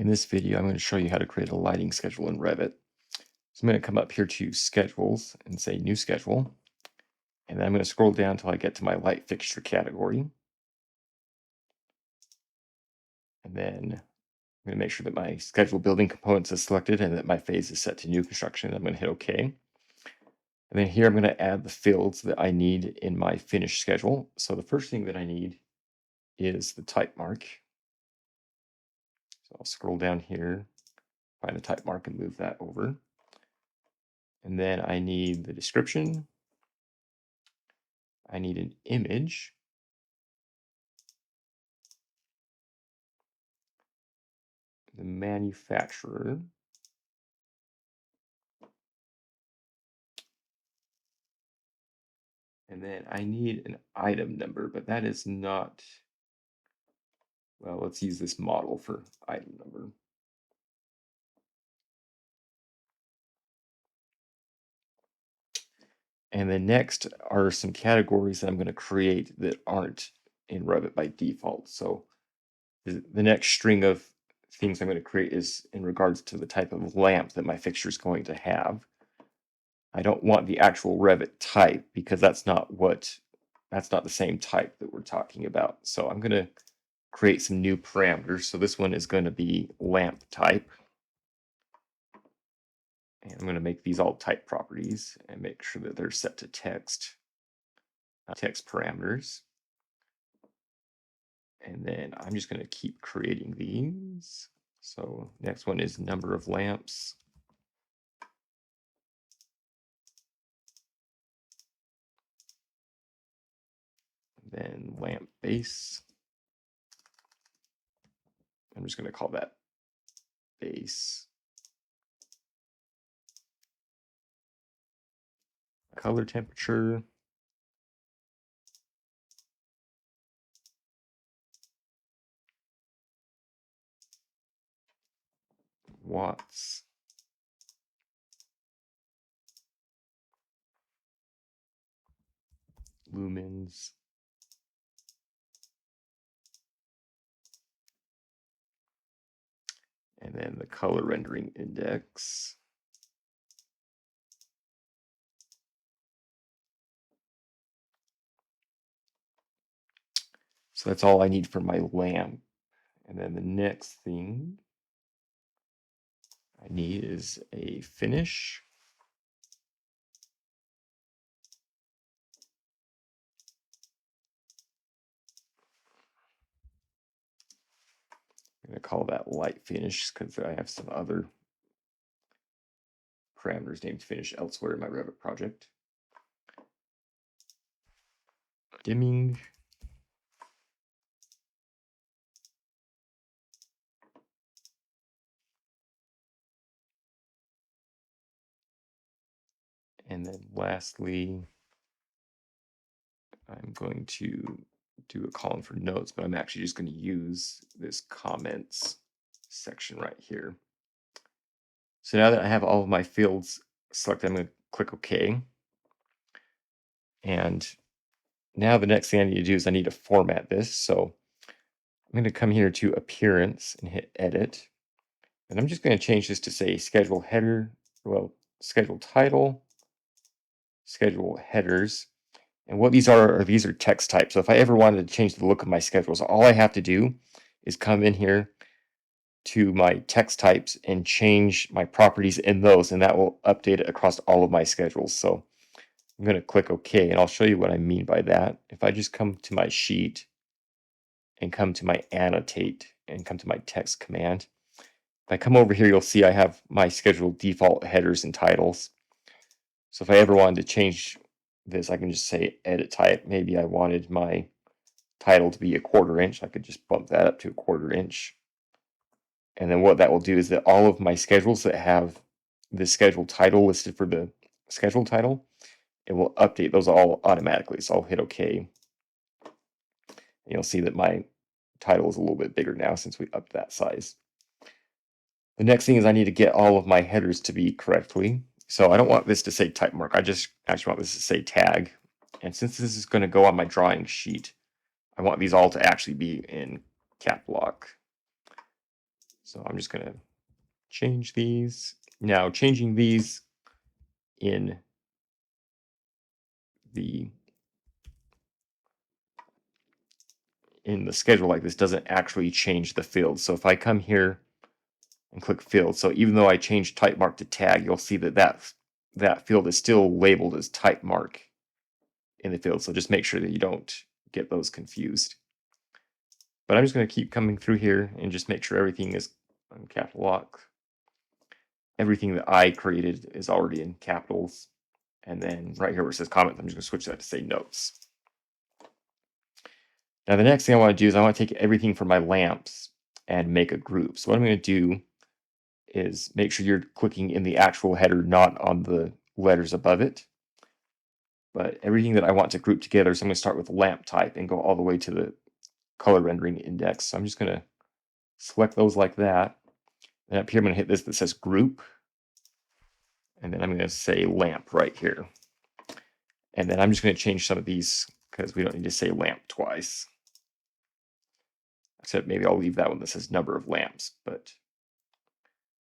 In this video, I'm going to show you how to create a lighting schedule in Revit. So I'm going to come up here to Schedules and say New Schedule. And then I'm going to scroll down until I get to my light fixture category. And then I'm going to make sure that my schedule building components is selected and that my phase is set to new construction. I'm going to hit OK. And then here I'm going to add the fields that I need in my finished schedule. So the first thing that I need is the type mark. So I'll scroll down here, find a type mark and move that over. And then I need the description. I need an image. The manufacturer. And then I need an item number, but that is not, well, let's use this model for item number. And then next are some categories that I'm going to create that aren't in Revit by default. So the next string of things I'm going to create is in regards to the type of lamp that my fixture is going to have. I don't want the actual Revit type because that's not the same type that we're talking about. So I'm going to create some new parameters. So this one is going to be lamp type. And I'm going to make these all type properties and make sure that they're set to text parameters. And then I'm just going to keep creating these. So next one is number of lamps. Then lamp base. I'm just going to call that base. Color temperature. Watts. Lumens. And then the color rendering index. So that's all I need for my lamp. And then the next thing I need is a finish. I'm going to call that light finish because I have some other parameters named finish elsewhere in my Revit project. Dimming. And then lastly, I'm going to do a column for notes, but I'm actually just going to use this comments section right here. So now that I have all of my fields selected, I'm going to click OK. And now the next thing I need to do is I need to format this. So I'm going to come here to Appearance and hit Edit. And I'm just going to change this to say Schedule Header, well, Schedule Title, Schedule Headers. And what these are text types. So if I ever wanted to change the look of my schedules, all I have to do is come in here to my text types and change my properties in those, and that will update it across all of my schedules. So I'm going to click OK, and I'll show you what I mean by that. If I just come to my sheet and come to my annotate and come to my text command, if I come over here, you'll see I have my schedule default headers and titles. So if I ever wanted to change this, I can just say edit type. Maybe I wanted my title to be 1/4 inch. I could just bump that up to 1/4 inch. And then what that will do is that all of my schedules that have the schedule title listed for the schedule title, it will update those all automatically. So I'll hit OK. And you'll see that my title is a little bit bigger now since we upped that size. The next thing is I need to get all of my headers to be correctly. So I don't want this to say type mark. I just actually want this to say tag. And since this is going to go on my drawing sheet, I want these all to actually be in cap lock. So I'm just going to change these. Now, changing these in the schedule like this doesn't actually change the field. So if I come here and click field, so even though I changed type mark to tag, you'll see that that field is still labeled as type mark in the field. So just make sure that you don't get those confused. But I'm just going to keep coming through here and just make sure everything is on capital lock. Everything that I created is already in capitals. And then right here where it says comments, I'm just going to switch that to say notes. Now the next thing I want to do is I want to take everything from my lamps and make a group. So what I'm going to do is make sure you're clicking in the actual header, not on the letters above it. But everything that I want to group together, so I'm going to start with lamp type and go all the way to the color rendering index. So I'm just going to select those like that. And up here, I'm going to hit this that says group. And then I'm going to say lamp right here. And then I'm just going to change some of these because we don't need to say lamp twice. Except maybe I'll leave that one that says number of lamps. But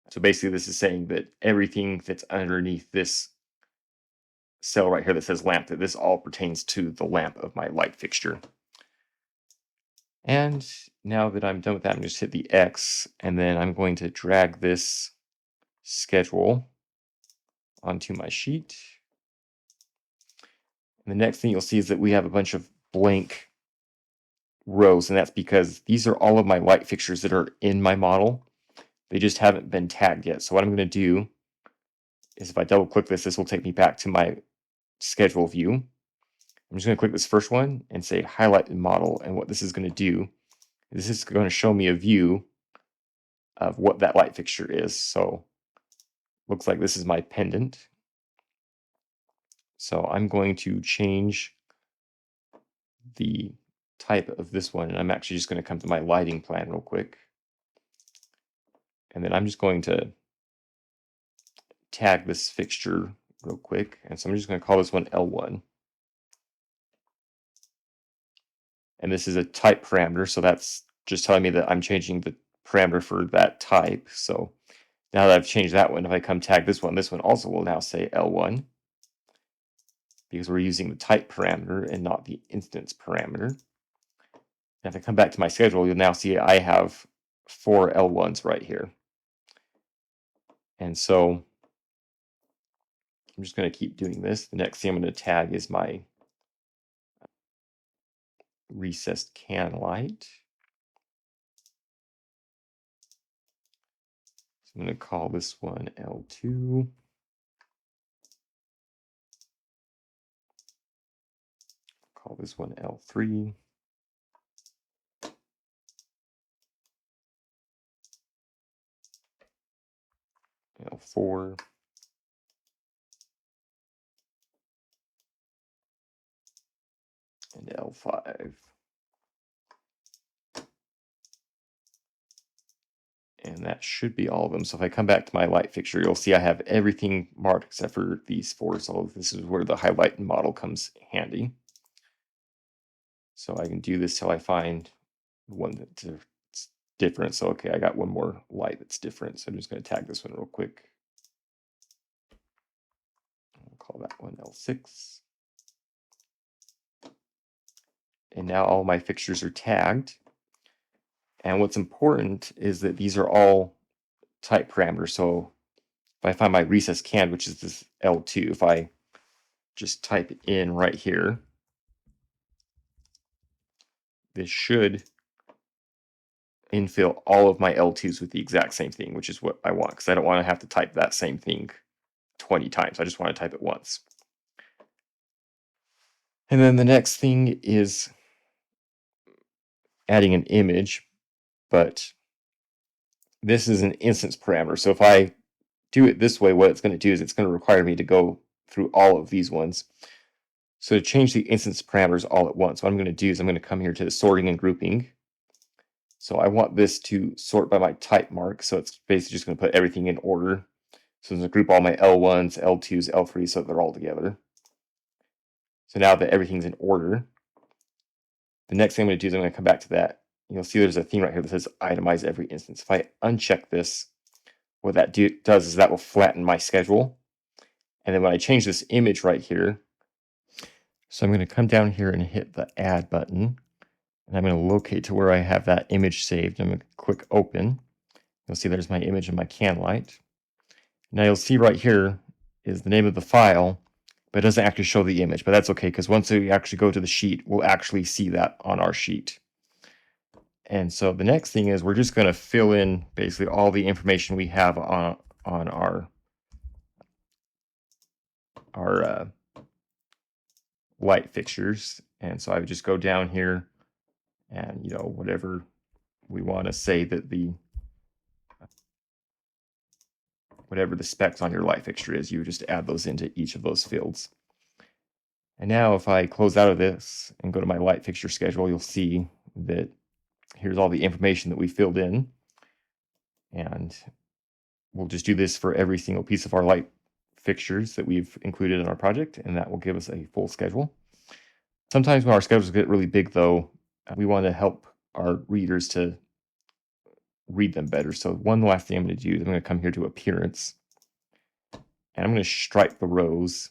so basically this is saying that everything that's underneath this cell right here that says lamp, that this all pertains to the lamp of my light fixture. And now that I'm done with that, I'm just hit the X, and then I'm going to drag this schedule onto my sheet. And the next thing you'll see is that we have a bunch of blank rows, and that's because these are all of my light fixtures that are in my model. They just haven't been tagged yet. So what I'm going to do is if I double click this, this will take me back to my schedule view. I'm just going to click this first one and say highlight in model. And what this is going to do, this is going to show me a view of what that light fixture is. So looks like this is my pendant. So I'm going to change the type of this one. And I'm actually just going to come to my lighting plan real quick. And then I'm just going to tag this fixture real quick. And so I'm just going to call this one L1. And this is a type parameter. So that's just telling me that I'm changing the parameter for that type. So now that I've changed that one, if I come tag this one also will now say L1 because we're using the type parameter and not the instance parameter. And if I come back to my schedule, you'll now see I have 4 L1s right here. And so I'm just going to keep doing this. The next thing I'm going to tag is my recessed can light. So I'm going to call this one L2. Call this one L3. L4. And L5. And that should be all of them. So if I come back to my light fixture, you'll see I have everything marked except for these 4. So this is where the highlight model comes handy. So I can do this till I find one that's different. So okay, I got one more light that's different. So I'm just going to tag this one real quick. I'll call that one L6. And now all my fixtures are tagged. And what's important is that these are all type parameters. So if I find my recess can, which is this L2, if I just type in right here, this should infill all of my L2s with the exact same thing, which is what I want, because I don't want to have to type that same thing 20 times. I just want to type it once. And then the next thing is adding an image, but this is an instance parameter. So if I do it this way, what it's going to do is it's going to require me to go through all of these ones. So to change the instance parameters all at once, what I'm going to do is I'm going to come here to the sorting and grouping. So I want this to sort by my type mark. So it's basically just going to put everything in order. So I'm going to group all my L1s, L2s, L3s so they're all together. So now that everything's in order, the next thing I'm going to do is I'm going to come back to that you'll see there's a theme right here that says itemize every instance. If I uncheck this, what that does is that will flatten my schedule. And then when I change this image right here, so I'm going to come down here and hit the add button. And I'm going to locate to where I have that image saved. I'm going to click open. You'll see there's my image in my can light. Now you'll see right here is the name of the file, but it doesn't actually show the image. But that's okay, because once we actually go to the sheet, we'll actually see that on our sheet. And so the next thing is we're just going to fill in basically all the information we have on our light fixtures. And so I would just go down here and, whatever we want to say that whatever the specs on your light fixture is, you would just add those into each of those fields. And now if I close out of this and go to my light fixture schedule, you'll see that here's all the information that we filled in. And we'll just do this for every single piece of our light fixtures that we've included in our project, and that will give us a full schedule. Sometimes when our schedules get really big, though, we want to help our readers to read them better. So one last thing I'm going to do is I'm going to come here to Appearance, and I'm going to stripe the rows.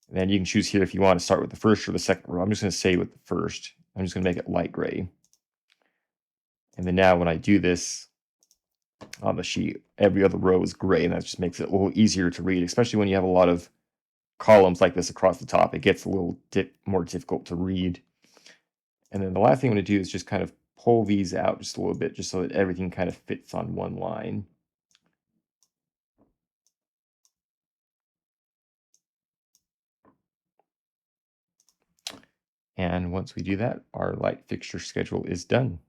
And then you can choose here if you want to start with the first or the second row. I'm just going to say with the first. I'm just going to make it light gray. And then now when I do this on the sheet, every other row is gray, and that just makes it a little easier to read, especially when you have a lot of columns like this across the top. It gets a little more difficult to read. And then the last thing I'm going to do is just kind of pull these out just a little bit, just so that everything kind of fits on one line. And once we do that, our light fixture schedule is done.